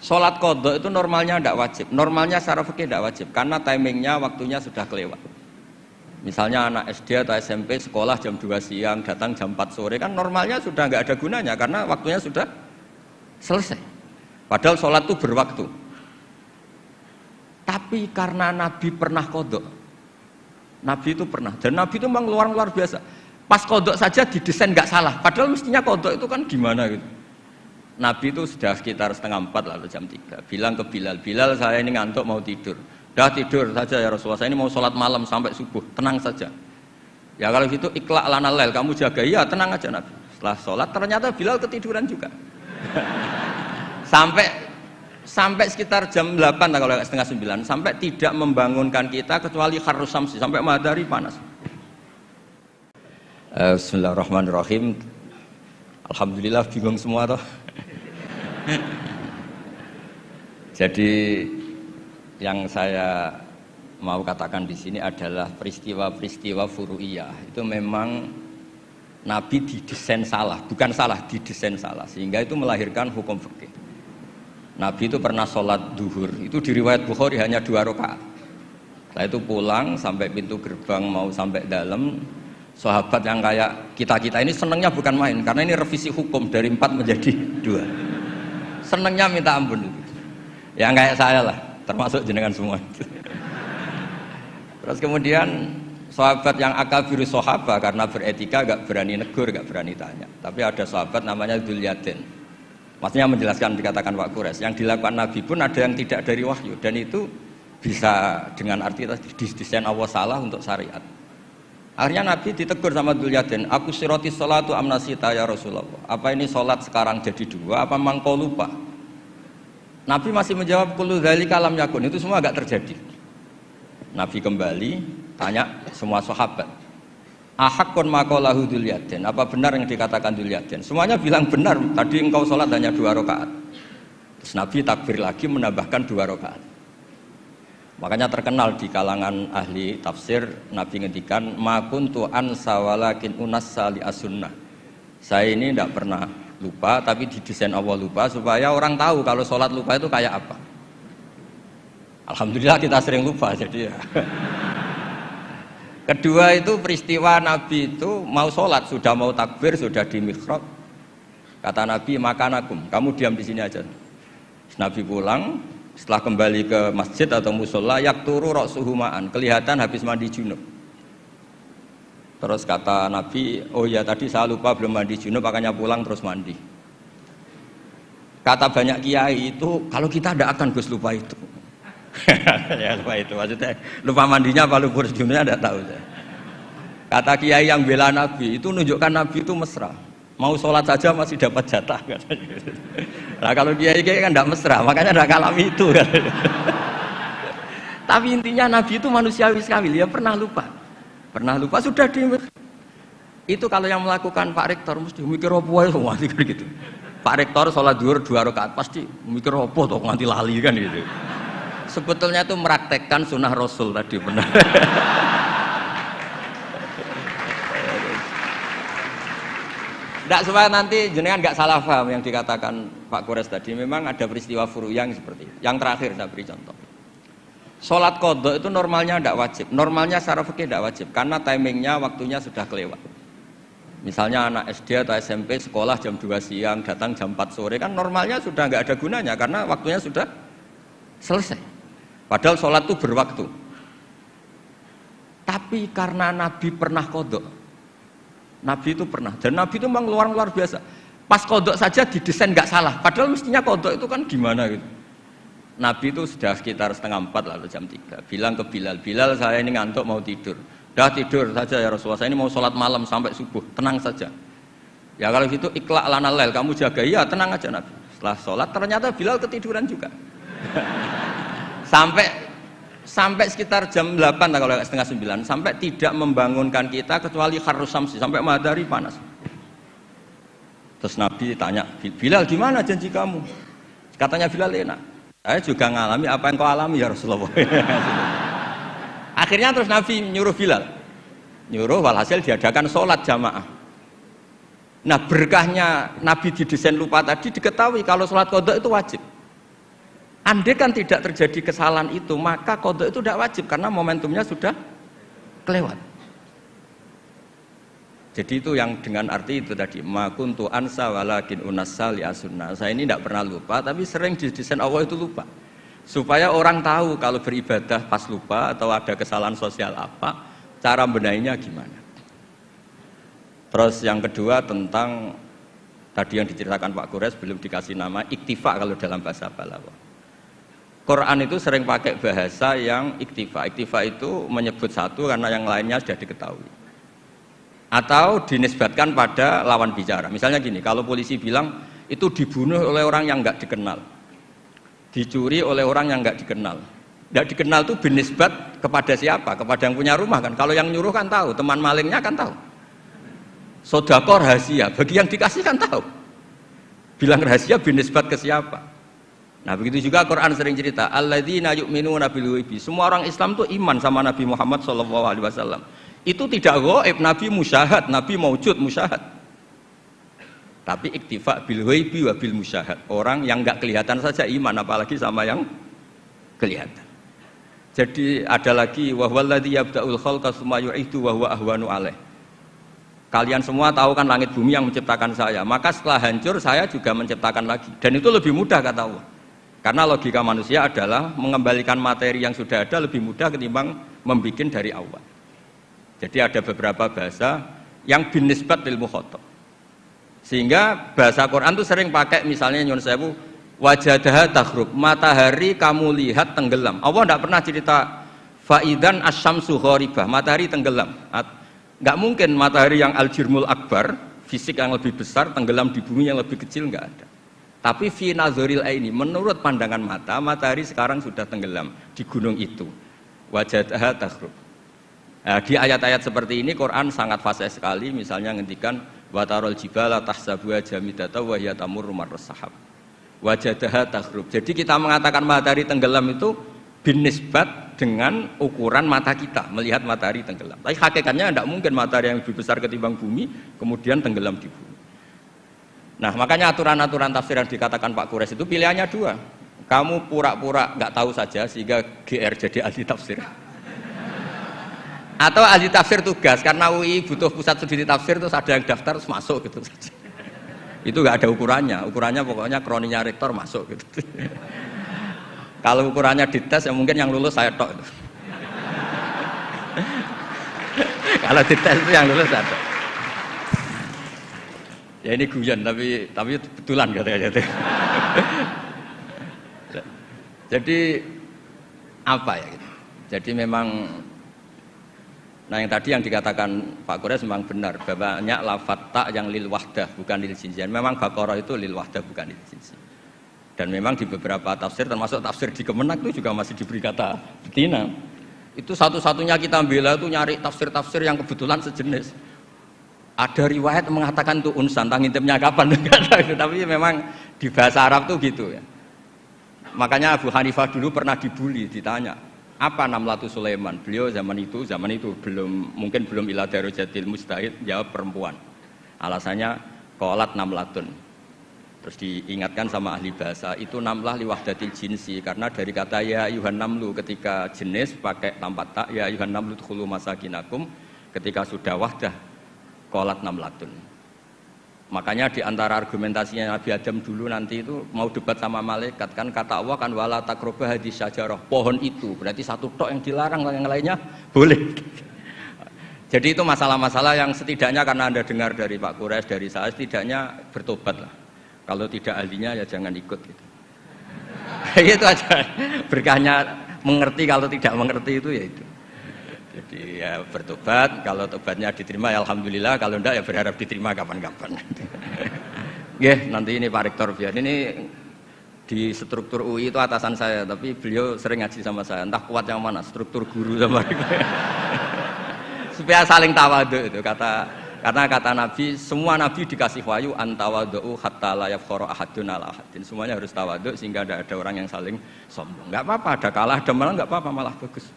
Sholat qadha itu normalnya tidak wajib. Normalnya secara fikih tidak wajib karena timingnya waktunya sudah kelewat. Misalnya anak SD atau SMP sekolah jam 2 siang datang jam 4 sore kan normalnya sudah nggak ada gunanya karena waktunya sudah selesai. Padahal sholat itu berwaktu. Tapi karena Nabi pernah qadha. Nabi itu pernah dan Nabi itu memang luar biasa. Pas qadha saja didesain nggak salah. Padahal mestinya qadha itu kan gimana gitu. Nabi itu sudah sekitar 3:30 lalu jam 3 bilang ke Bilal, Bilal saya ini ngantuk mau tidur. Dah tidur saja ya Rasulullah, saya ini mau sholat malam sampai subuh, tenang saja. Ya kalau gitu ikhla' lana lail, kamu jaga, iya tenang aja Nabi. Setelah sholat ternyata Bilal ketiduran juga. sampai sekitar jam 8 kalau 8:30, sampai tidak membangunkan kita kecuali kharrus samsi, sampai matahari panas. Bismillahirrahmanirrahim. Alhamdulillah bingung semua toh. Jadi yang saya mau katakan di sini adalah peristiwa-peristiwa furu'iyah itu memang Nabi didesain salah, bukan salah, didesain salah sehingga itu melahirkan hukum fikih. Nabi itu pernah sholat duhur, itu di riwayat Bukhari hanya 2 rakaat. Setelah itu pulang sampai pintu gerbang mau sampai dalam, sahabat yang kayak kita ini senangnya bukan main karena ini revisi hukum dari 4 menjadi 2. Senangnya minta ampun itu. Yang kayak saya lah, termasuk jenengan semua. Terus kemudian sahabat yang akabiru sahabat karena beretika gak berani negur, gak berani tanya. Tapi ada sahabat namanya Dzulyaden. Maksudnya menjelaskan dikatakan Pak Quraisy, yang dilakukan Nabi pun ada yang tidak dari wahyu dan itu bisa dengan arti didesain Allah salah untuk syariat. Akhirnya Nabi ditegur sama Dzulyaden, aku siroti sholatu amnasita ya Rasulullah. Apa ini sholat sekarang jadi 2, apa memang kau lupa? Nabi masih menjawab, kullu dzalika lam yakun, itu semua agak terjadi. Nabi kembali, tanya semua sahabat, ahaqqun ma qalahu Dzulyaden, apa benar yang dikatakan Dzulyaden? Semuanya bilang benar, tadi engkau sholat hanya 2 rakaat. Terus Nabi takbir lagi menambahkan 2 rakaat. Makanya terkenal di kalangan ahli tafsir, Nabi ngendikan ma kuntu ansa walakin unassa li as-sunnah. Saya ini tidak pernah lupa, tapi didesain Allah lupa supaya orang tahu kalau sholat lupa itu kayak apa. Alhamdulillah kita sering lupa jadi ya. Kedua itu peristiwa Nabi itu mau sholat, sudah mau takbir, sudah di mihrab. Kata Nabi, makanakum, kamu diam di sini aja. Nabi pulang. Setelah kembali ke masjid atau musola, yakturu ra'suhu ma'an, kelihatan habis mandi junub. Terus kata Nabi, oh ya tadi saya lupa belum mandi junub, makanya pulang terus mandi. Kata banyak kiai itu, kalau kita tidak akan Gus lupa itu. Ya lupa itu, maksudnya lupa mandinya apa lupa junubnya tidak tahu. Kata kiai yang bela Nabi, itu menunjukkan Nabi itu mesra. Mau sholat saja masih dapat jatah katanya. Nah kalau kiai kan tidak mesra, makanya tidak kalami itu katanya. Tapi intinya Nabi itu manusiawi sekali, dia pernah lupa sudah di itu. Kalau yang melakukan Pak Rektor mesti mikir apa ya nganti gitu. Pak Rektor sholat duhur 2 rakaat pasti mikir apa toh nganti lali kan gitu. Sebetulnya itu meraktekkan sunnah Rasul tadi benar. Tidak supaya nanti jenengan nggak salah paham yang dikatakan Pak Quraisy tadi. Memang ada peristiwa furu'iyah yang seperti itu. Yang terakhir saya beri contoh. Sholat qadha itu normalnya tidak wajib. Normalnya secara fikih tidak wajib karena timingnya waktunya sudah kelewat. Misalnya anak SD atau SMP sekolah jam 2 siang datang jam 4 sore kan normalnya sudah nggak ada gunanya karena waktunya sudah selesai. Padahal sholat itu berwaktu. Tapi karena Nabi pernah qadha. Nabi itu pernah dan Nabi itu memang luar biasa. Pas qadha saja didesain nggak salah. Padahal mestinya qadha itu kan gimana gitu. Nabi itu sudah sekitar 3:30 lalu jam 3 bilang ke Bilal, Bilal saya ini ngantuk mau tidur. Dah tidur saja ya Rasulullah, saya ini mau sholat malam sampai subuh, tenang saja. Ya kalau gitu ikhla' lana lail, kamu jaga, iya tenang aja Nabi. Setelah sholat ternyata Bilal ketiduran juga. sampai sekitar jam 8 kalau 8:30, sampai tidak membangunkan kita kecuali kharrus samsi, sampai matahari panas. Terus Nabi tanya, Bilal gimana janji kamu? Katanya Bilal enak. Saya juga ngalami apa yang kau alami ya Rasulullah. Akhirnya terus Nabi nyuruh Bilal, walhasil diadakan sholat jamaah. Nah berkahnya Nabi didesain lupa tadi diketahui kalau sholat qadha itu wajib. Andai kan tidak terjadi kesalahan itu, maka qada itu tidak wajib karena momentumnya sudah kelewat. Jadi itu yang dengan arti itu tadi, ma kuntu ansa walakin unassal ya sunnah. Saya ini tidak pernah lupa, tapi sering didesain Allah itu lupa. Supaya orang tahu kalau beribadah pas lupa atau ada kesalahan sosial apa, cara benahinya gimana. Terus yang kedua tentang tadi yang diceritakan Pak Kures belum dikasih nama iktifa kalau dalam bahasa Balaghah. Quran itu sering pakai bahasa yang iktifa. Iktifa itu menyebut satu karena yang lainnya sudah diketahui. Atau dinisbatkan pada lawan bicara. Misalnya gini, kalau polisi bilang itu dibunuh oleh orang yang nggak dikenal, dicuri oleh orang yang nggak dikenal. Nggak dikenal itu binisbat kepada siapa? Kepada yang punya rumah kan. Kalau yang nyuruh kan tahu, teman malingnya kan tahu. Sodako rahasia, bagi yang dikasih kan tahu. Bilang rahasia binisbat ke siapa? Nah begitu juga Quran sering cerita alladzina yu'minuna bil ghaibi. Semua orang Islam tuh iman sama Nabi Muhammad SAW. Itu tidak ghaib, Nabi musyahad, Nabi maujud musyahad. Tapi iktifa bil ghaibi wa bil musyahad. Orang yang enggak kelihatan saja iman, apalagi sama yang kelihatan. Jadi ada lagi wa huwallazi yabda'ul khalqa tsumma yu'idu wa huwa ahwanu alaih. Kalian semua tahu kan langit bumi yang menciptakan saya, maka setelah hancur saya juga menciptakan lagi. Dan itu lebih mudah kata Allah. Karena logika manusia adalah mengembalikan materi yang sudah ada lebih mudah ketimbang membuat dari awal. Jadi ada beberapa bahasa yang binisbat lil mukhatab. Sehingga bahasa Quran itu sering pakai misalnya nyun sewu wajadaha taghrub, matahari kamu lihat tenggelam. Allah tidak pernah cerita faidan asyamsu gharibah, matahari tenggelam. Enggak mungkin matahari yang al-jirmul akbar, fisik yang lebih besar tenggelam di bumi yang lebih kecil, enggak ada. Tapi fi nazaril aini, menurut pandangan mata, matahari sekarang sudah tenggelam di gunung itu. Wajadaha taghrub. Nah, di ayat-ayat seperti ini Quran sangat fasih sekali, misalnya ngendikan watarul jibala tahsabuha jamidata wa hiya tamurru marras sahab. Wajadaha taghrub. Jadi kita mengatakan matahari tenggelam itu binisbat dengan ukuran mata kita melihat matahari tenggelam. Tapi hakikatnya tidak mungkin matahari yang lebih besar ketimbang bumi kemudian tenggelam di bumi. Nah makanya aturan-aturan tafsir yang dikatakan Pak Kures itu pilihannya dua. Kamu pura-pura nggak tahu saja sehingga GR jadi ahli tafsir. Atau ahli tafsir tugas karena UI butuh pusat studi tafsir terus ada yang daftar terus masuk gitu saja. Itu nggak ada ukurannya. Ukurannya pokoknya kroninya rektor masuk gitu. Kalau ukurannya dites ya mungkin yang lulus saya tok. Kalau dites itu yang lulus saya tok. Ya ini guyon tapi betulan katanya. Jadi apa ya gitu. Jadi memang nah yang tadi yang dikatakan Pak Kures memang benar bahwa banyak lafaz ta yang lil wahdah bukan lil jinsi. Memang Baqarah itu lil wahdah bukan lil jinsi. Dan memang di beberapa tafsir termasuk tafsir di Kemenak itu juga masih diberi kata betina. Itu satu-satunya kita bela itu nyari tafsir-tafsir yang kebetulan sejenis. Ada riwayat mengatakan itu unsan, ngintipnya kapan? Tapi memang di bahasa Arab tuh gitu ya. Makanya Abu Hanifah dulu pernah dibully, ditanya apa Namlatu Sulaiman. Beliau zaman itu mungkin belum ila darojatil mustahid, jawab perempuan. Alasannya qalat namlatun. Terus diingatkan sama ahli bahasa itu namlah li wahdatil jinsi karena dari kata ya ayuhan namlu ketika jenis pakai tanpa tak ya ayuhan namlu dkhulu masakinakum ketika sudah wahdah qalat namlatun. Makanya di antara argumentasinya Nabi Adam dulu nanti itu mau debat sama malaikat kan kata Allah kan wala taqrabu hadis syajarah, pohon itu berarti satu tok yang dilarang, yang lainnya boleh. Jadi itu masalah-masalah yang setidaknya karena Anda dengar dari Pak Kures, dari saya setidaknya bertobatlah. Kalau tidak ahlinya ya jangan ikut gitu. Itu aja berkahnya mengerti, kalau tidak mengerti itu ya itu. Jadi ya bertobat, kalau tobatnya diterima ya alhamdulillah, kalau enggak ya berharap diterima kapan-kapan. Nanti ini Pak Rektor biar ini di struktur UI itu atasan saya, tapi beliau sering ngaji sama saya, entah kuat yang mana, struktur guru sama supaya saling tawadhu itu karena kata Nabi, semua Nabi dikasih wahyu antawadhu hatta la yafkhara ahadun ala ahadin. Semuanya harus tawadhu sehingga ada orang yang saling sombong. Enggak apa-apa, ada kalah, ada menang enggak apa-apa, malah bagus.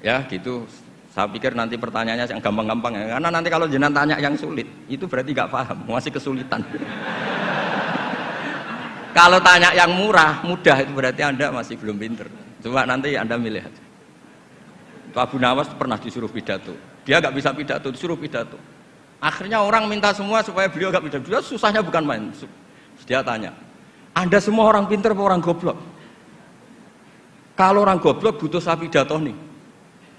Ya gitu, saya pikir nanti pertanyaannya yang gampang-gampang ya, karena nanti kalau jenengan tanya yang sulit itu berarti nggak paham, masih kesulitan. Kalau tanya yang murah, mudah itu berarti Anda masih belum pinter. Coba nanti Anda milih aja. Abu Nawas pernah disuruh pidato. Dia nggak bisa pidato, disuruh pidato. Akhirnya orang minta semua supaya beliau nggak pidato. Dia susahnya bukan main. Dia tanya, Anda semua orang pinter apa orang goblok? Kalau orang goblok butuh saya pidato nih.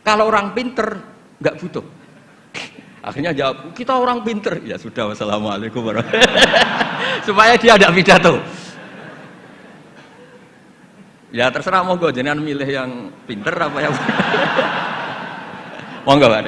Kalau orang pinter nggak butuh. Akhirnya jawab, kita orang pinter. Ya sudah, wassalamualaikum warahmatullahi wabarakatuh. Supaya dia ada pidato. Ya terserah monggo jenengan milih yang pinter apa yang monggo Pak.